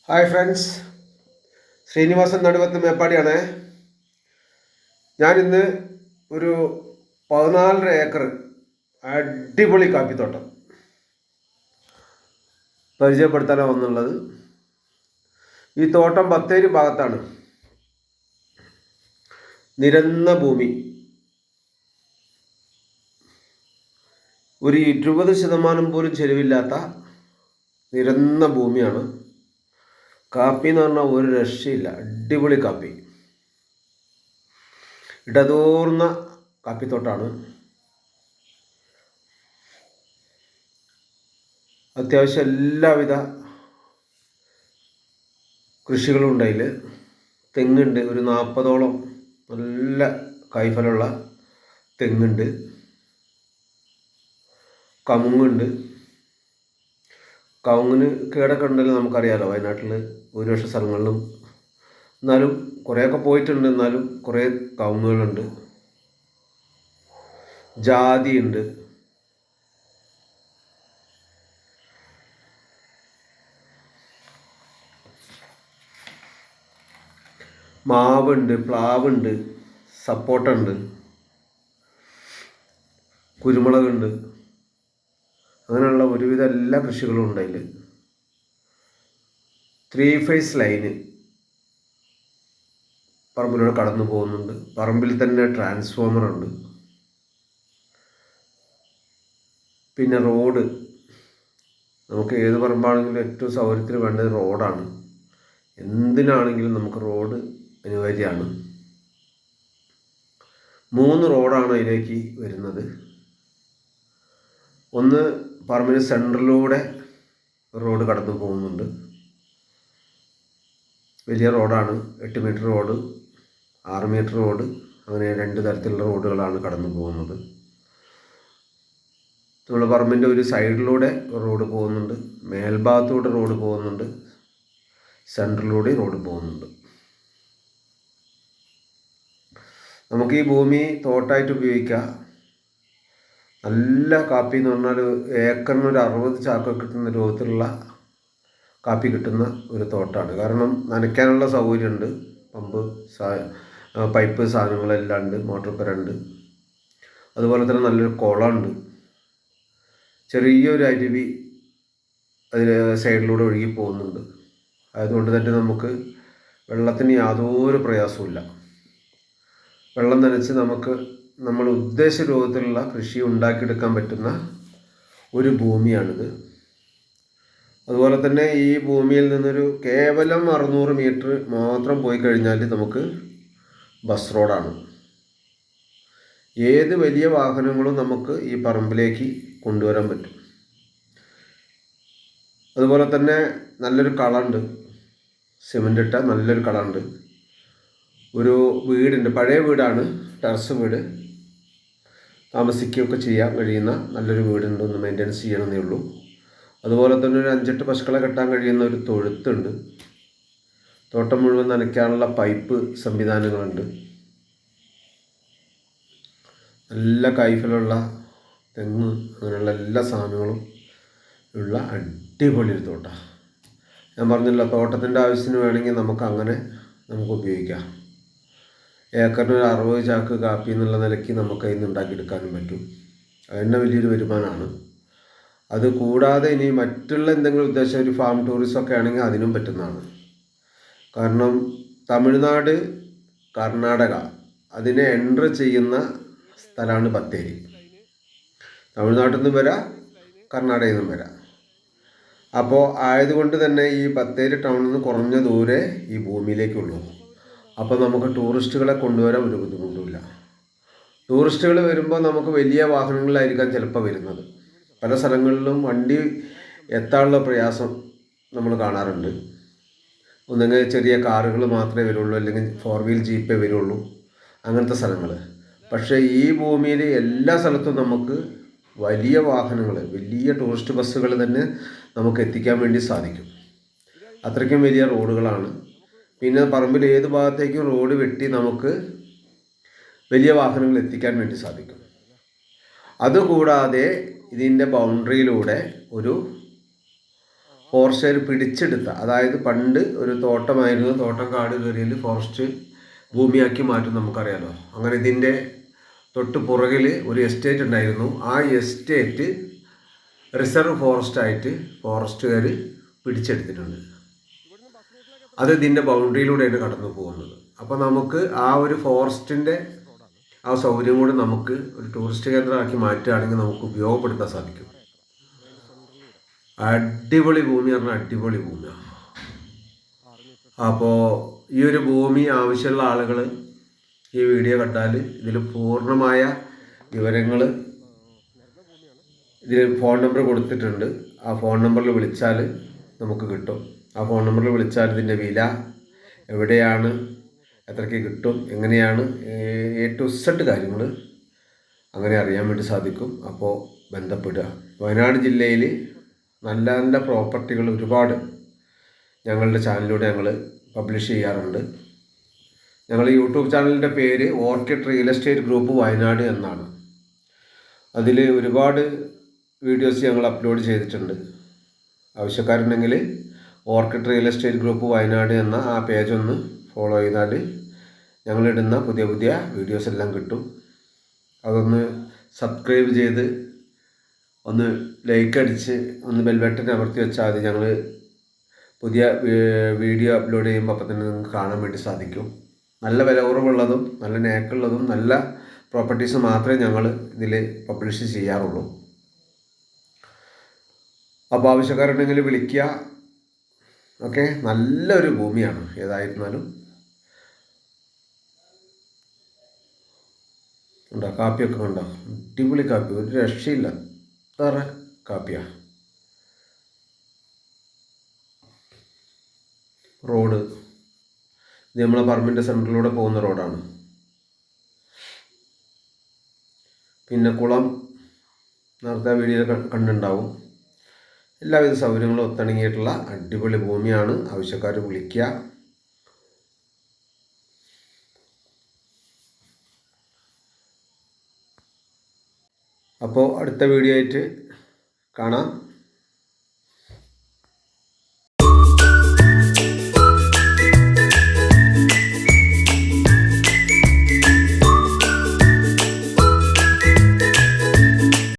Hi friends, Sreenivasan നടുവത്ത് മേപ്പാടിയാണ്. ഞാനിന്ന് ഒരു 14.5 acre അടിപൊളി കാപ്പിത്തോട്ടം പരിചയപ്പെടുത്താനാണ് വന്നുള്ളത്. ഈ തോട്ടം ബത്തേരി ഭാഗത്താണ്. നിരന്ന ഭൂമി, ഒരു 20% പോലും ചെലവില്ലാത്ത നിരന്ന ഭൂമിയാണ്. കാപ്പി എന്ന് പറഞ്ഞാൽ ഒരു രക്ഷയില്ല, അടിപൊളി കാപ്പി. ഇടതൂർന്ന കാപ്പിത്തോട്ടാണ്. അത്യാവശ്യം എല്ലാവിധ കൃഷികളും ഉണ്ട് അതിൽ. തെങ്ങുണ്ട്, ഒരു 40ഓളം നല്ല കായ്ഫലമുള്ള തെങ്ങുണ്ട്. കമുങ്ങുണ്ട്. കവുങ്ങിന് കേടൊക്കെ ഉണ്ടല്ലോ, നമുക്കറിയാമല്ലോ. വയനാട്ടിൽ ഭൂരിപക്ഷ സ്ഥലങ്ങളിലും, എന്നാലും കുറേയൊക്കെ പോയിട്ടുണ്ട്. എന്നാലും കുറേ കവുങ്ങുകളുണ്ട്. ജാതിയുണ്ട്. മാവുണ്ട്, പ്ലാവുണ്ട്, സപ്പോട്ടുണ്ട്, കുരുമുളകുണ്ട്. അങ്ങനെയുള്ള ഒരുവിധ എല്ലാ കൃഷികളും ഉണ്ട് അതിൽ. 3 ഫേസ് ലൈന് പറമ്പിലൂടെ കടന്നു പോകുന്നുണ്ട്. പറമ്പിൽ തന്നെ ട്രാൻസ്ഫോമർ ഉണ്ട്. പിന്നെ റോഡ്, നമുക്ക് ഏത് പറമ്പാണെങ്കിലും ഏറ്റവും സൗകര്യത്തിന് വേണ്ടത് റോഡാണ്. എന്തിനാണെങ്കിലും നമുക്ക് റോഡ് അനിവാര്യമാണ്. 3 റോഡാണ് അതിലേക്ക് വരുന്നത്. ഒന്ന് പറമ്പിന് സെൻറ്ററിലൂടെ റോഡ് കടന്നു പോകുന്നുണ്ട്. വലിയ റോഡാണ്. 8 മീറ്റർ റോഡ്, 6 മീറ്റർ റോഡ്, അങ്ങനെ 2 തരത്തിലുള്ള റോഡുകളാണ് കടന്നു പോകുന്നത്. നമ്മൾ പറമ്പിൻ്റെ ഒരു സൈഡിലൂടെ റോഡ് പോകുന്നുണ്ട്, മേൽഭാഗത്തൂടെ റോഡ് പോകുന്നുണ്ട്, സെൻറ്ററിലൂടെ റോഡ് പോകുന്നുണ്ട്. നമുക്ക് ഈ ഭൂമി തോട്ടമായിട്ട് ഉപയോഗിക്കാം. നല്ല കാപ്പി എന്ന് പറഞ്ഞാൽ ഏക്കറിന് ഒരു 60 ചാക്ക് കിട്ടുന്ന രൂപത്തിലുള്ള കാപ്പി കിട്ടുന്ന ഒരു തോട്ടമാണ്. കാരണം നനയ്ക്കാനുള്ള സൗകര്യമുണ്ട്. പമ്പ്, പൈപ്പ് സാധനങ്ങളെല്ലാം ഉണ്ട്. മോട്ടോർ പുരണ്ട്. അതുപോലെ തന്നെ നല്ലൊരു കുളമുണ്ട്. ചെറിയൊരു അരുവി അതിൽ സൈഡിലൂടെ ഒഴുകി പോകുന്നുണ്ട്. അതുകൊണ്ട് തന്നെ നമുക്ക് വെള്ളത്തിന് യാതൊരു പ്രയാസവുമില്ല. വെള്ളം നനച്ച് നമുക്ക് നമ്മൾ ഉദ്ദേശ രൂപത്തിലുള്ള കൃഷി ഉണ്ടാക്കിയെടുക്കാൻ പറ്റുന്ന ഒരു ഭൂമിയാണിത്. അതുപോലെ തന്നെ ഈ ഭൂമിയിൽ നിന്നൊരു കേവലം 600 മീറ്റർ മാത്രം പോയി കഴിഞ്ഞാൽ നമുക്ക് ബസ് റോഡാണ്. ഏത് വലിയ വാഹനങ്ങളും നമുക്ക് ഈ പറമ്പിലേക്ക് കൊണ്ടുവരാൻ പറ്റും. അതുപോലെ തന്നെ നല്ലൊരു കളമുണ്ട്, സിമൻ്റ് ഇട്ട നല്ലൊരു കളമുണ്ട്. ഒരു വീടുണ്ട്, പഴയ വീടാണ്, ടെറസ് വീട്. താമസിക്കുകയൊക്കെ ചെയ്യാൻ കഴിയുന്ന നല്ലൊരു വീടുണ്ട്. ഒന്ന് മെയിൻ്റെനൻസ് ചെയ്യണമെന്നേ ഉള്ളൂ. അതുപോലെ തന്നെ ഒരു 5-8 പശുക്കളെ കെട്ടാൻ കഴിയുന്ന ഒരു തൊഴുത്തുണ്ട്. തോട്ടം മുഴുവൻ നനയ്ക്കാനുള്ള പൈപ്പ് സംവിധാനങ്ങളുണ്ട്. നല്ല കായ്ഫലമുള്ള തെങ്ങ്, അങ്ങനെയുള്ള എല്ലാ സാധനങ്ങളും ഉള്ള അടിപൊളി ഒരു തോട്ടം. ഞാൻ പറഞ്ഞില്ല, തോട്ടത്തിൻ്റെ ആവശ്യത്തിന് വേണമെങ്കിൽ നമുക്ക് ഉപയോഗിക്കാം. ഏക്കറിന് ഒരു 60 ചാക്ക് കാപ്പി എന്നുള്ള നിലയ്ക്ക് നമുക്ക് അതിന് ഉണ്ടാക്കിയെടുക്കാനും പറ്റും. അതിൻ്റെ വലിയൊരു വരുമാനമാണ്. അത് കൂടാതെ ഇനി മറ്റുള്ള എന്തെങ്കിലും ഉദ്ദേശം, ഒരു ഫാം ടൂറിസം ഒക്കെ ആണെങ്കിൽ അതിനും പറ്റുന്നതാണ്. കാരണം തമിഴ്നാട്, കർണാടക അതിനെ എൻ്റർ ചെയ്യുന്ന സ്ഥലമാണ് ബത്തേരി. തമിഴ്നാട്ടിൽ നിന്നും വരാം, കർണാടകയിൽ നിന്നും വരാം. അപ്പോൾ ആയതുകൊണ്ട് തന്നെ ഈ ബത്തേരി ടൗണിൽ നിന്ന് കുറഞ്ഞ ദൂരെ ഈ ഭൂമിയിലേക്കുള്ളൂ. അപ്പോൾ നമുക്ക് ടൂറിസ്റ്റുകളെ കൊണ്ടുവരാൻ ഒരു ബുദ്ധിമുട്ടുമില്ല. ടൂറിസ്റ്റുകൾ വരുമ്പോൾ നമുക്ക് വലിയ വാഹനങ്ങളിലായിരിക്കാം ചിലപ്പോൾ വരുന്നത്. പല സ്ഥലങ്ങളിലും വണ്ടി എത്താനുള്ള പ്രയാസം നമ്മൾ കാണാറുണ്ട്. ഒന്നെങ്കിൽ ചെറിയ കാറുകൾ മാത്രമേ വരുള്ളൂ, അല്ലെങ്കിൽ 4 വീൽ ജീപ്പേ വരുള്ളൂ, അങ്ങനത്തെ സ്ഥലങ്ങൾ. പക്ഷേ ഈ ഭൂമിയിൽ എല്ലാ സ്ഥലത്തും നമുക്ക് വലിയ വാഹനങ്ങൾ, വലിയ ടൂറിസ്റ്റ് ബസ്സുകൾ തന്നെ നമുക്ക് എത്തിക്കാൻ വേണ്ടി സാധിക്കും. അത്രയ്ക്കും വലിയ റോഡുകളാണ്. പിന്നെ പറമ്പിൽ ഏത് ഭാഗത്തേക്കും റോഡ് വെട്ടി നമുക്ക് വലിയ വാഹനങ്ങൾ എത്തിക്കാൻ വേണ്ടി സാധിക്കും. അതുകൂടാതെ ഇതിൻ്റെ ബൗണ്ടറിയിലൂടെ ഒരു ഫോറസ്റ്റുകാർ പിടിച്ചെടുത്ത, അതായത് പണ്ട് ഒരു തോട്ടമായിരുന്നു, തോട്ടം കാട് കയറിയാൽ ഫോറസ്റ്റ് ഭൂമിയാക്കി മാറ്റും, നമുക്കറിയാലോ. അങ്ങനെ ഇതിൻ്റെ തൊട്ട് പുറകിൽ ഒരു എസ്റ്റേറ്റ് ഉണ്ടായിരുന്നു. ആ എസ്റ്റേറ്റ് റിസർവ് ഫോറസ്റ്റായിട്ട് ഫോറസ്റ്റുകാർ പിടിച്ചെടുത്തിട്ടുണ്ട്. അത് ഇതിൻ്റെ ബൗണ്ടറിയിലൂടെയാണ് കടന്നു പോകുന്നത്. അപ്പോൾ നമുക്ക് ആ ഒരു ഫോറസ്റ്റിൻ്റെ ആ സൗകര്യം കൂടി നമുക്ക് ഒരു ടൂറിസ്റ്റ് കേന്ദ്രമാക്കി മാറ്റുകയാണെങ്കിൽ നമുക്ക് ഉപയോഗപ്പെടുത്താൻ സാധിക്കും. അടിപൊളി ഭൂമി പറഞ്ഞാൽ അടിപൊളി ഭൂമിയാണ്. അപ്പോൾ ഈ ഒരു ഭൂമി ആവശ്യമുള്ള ആളുകൾ ഈ വീഡിയോ കണ്ടാൽ ഇതിൽ പൂർണ്ണമായ വിവരങ്ങൾ ഇതിൽ ഫോൺ നമ്പർ കൊടുത്തിട്ടുണ്ട്. ആ ഫോൺ നമ്പറിൽ വിളിച്ചാൽ നമുക്ക് കിട്ടും. ആ ഫോൺ നമ്പറിൽ വിളിച്ചാൽ ഇതിൻ്റെ വില, എവിടെയാണ്, എത്രയ്ക്ക് കിട്ടും, എങ്ങനെയാണ് A to Z കാര്യങ്ങൾ അങ്ങനെ അറിയാൻ വേണ്ടി സാധിക്കും. അപ്പോൾ ബന്ധപ്പെടുക. വയനാട് ജില്ലയിൽ നല്ല നല്ല പ്രോപ്പർട്ടികൾ ഒരുപാട് ഞങ്ങളുടെ ചാനലിലൂടെ ഞങ്ങൾ പബ്ലിഷ് ചെയ്യാറുണ്ട്. ഞങ്ങളുടെ യൂട്യൂബ് ചാനലിൻ്റെ പേര് Orchid real estate group Wayanad എന്നാണ്. അതിൽ ഒരുപാട് വീഡിയോസ് ഞങ്ങൾ അപ്ലോഡ് ചെയ്തിട്ടുണ്ട്. ആവശ്യക്കാരുണ്ടെങ്കിൽ Orchid real estate group Wayanad എന്ന ആ പേജ് ഒന്ന് ഫോളോ ചെയ്താൽ ഞങ്ങളിടുന്ന പുതിയ പുതിയ വീഡിയോസ് എല്ലാം കിട്ടും. അതൊന്ന് സബ്സ്ക്രൈബ് ചെയ്ത് ഒന്ന് ലൈക്ക് അടിച്ച് ഒന്ന് ബെൽ ബട്ടൺ അമർത്തി വെച്ചാൽ മതി. ഞങ്ങൾ പുതിയ വീഡിയോ അപ്ലോഡ് ചെയ്യുമ്പോൾ അപ്പം തന്നെ നിങ്ങൾക്ക് കാണാൻ വേണ്ടി സാധിക്കും. നല്ല വില കുറവുള്ളതും നല്ല നേക്കുള്ളതും നല്ല പ്രോപ്പർട്ടീസ് മാത്രമേ ഞങ്ങൾ ഇതിൽ പബ്ലിഷ് ചെയ്യാറുള്ളൂ. അപ്പോൾ ആവശ്യക്കാരുണ്ടെങ്കിൽ വിളിക്കുക. ഓക്കെ, നല്ലൊരു ഭൂമിയാണ് ഏതായിരുന്നാലും. ഉണ്ടോ കാപ്പിയൊക്കെ കണ്ടോ? അടിപൊളി കാപ്പി, ഒരു രക്ഷയില്ല, അത്ര കാപ്പിയാണ്. റോഡ് ഇത് നമ്മളെ പറമ്പിൻ്റെ സെൻറ്ററിലൂടെ പോകുന്ന റോഡാണ്. പിന്നെ കുളം നേരത്തെ വീഡിയോ കണ്ടുണ്ടാവും. എല്ലാവിധ സൗകര്യങ്ങളും ഒത്തിണങ്ങിയിട്ടുള്ള അടിപൊളി ഭൂമിയാണ്. ആവശ്യക്കാർ വിളിക്കുക. അപ്പോൾ അടുത്ത വീഡിയോ ആയിട്ട് കാണാം.